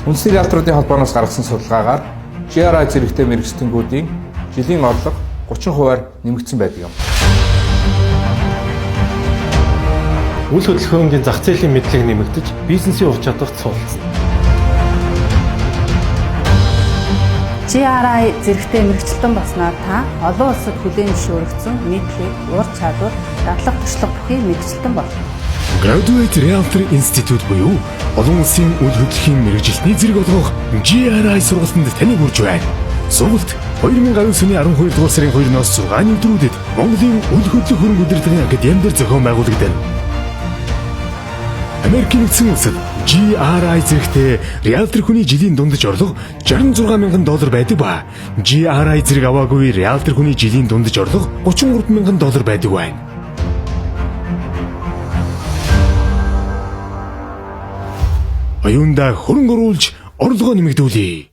Үндэсний реалторуудын холбооноос гаргасан судалгаагаар GRI зэрэгтэй мэргэжлэнгүүдийн жилийн орлого 30% нэмэгдсэн байдаг юм. Үйл хөдөлгөөний зах зээлийн мэдлэг нэмэгдэж, бизнесийн ур чадварт суулцсан. GRI зэрэгтэй мэргэжилтэн болсноор та олон улсад хүлээн зөвшөөрөгдсөн нийтлэг, ур чадвар, дадлага туршлага бүхий мэргэжилтэн болно. Graduate Realtor Institute буюу олон улсын үйл хөдлөлийн мэргэжилтний зэрэг олгох GRI сургалтанд таныг хүрж байна. Сургалт 2019 оны 12 дугаар сарын 2-оос 6-ны өдрүүдэд Монголын үйл хөдлөх хөрөнгө удирдлагын академиэр зохион байгуулагдана. Америкийн нэгдсэн улсад GRI зэрэгтэй Realtor хүний жилийн дундаж орлого $66,000 байдаг ба GRI зэрэг аваагүй Realtor хүний жилийн дундаж орлого $33,000 байдаг байна. Оюунда хөрөнгө оруулж орлогоо нэмэгдүүлье.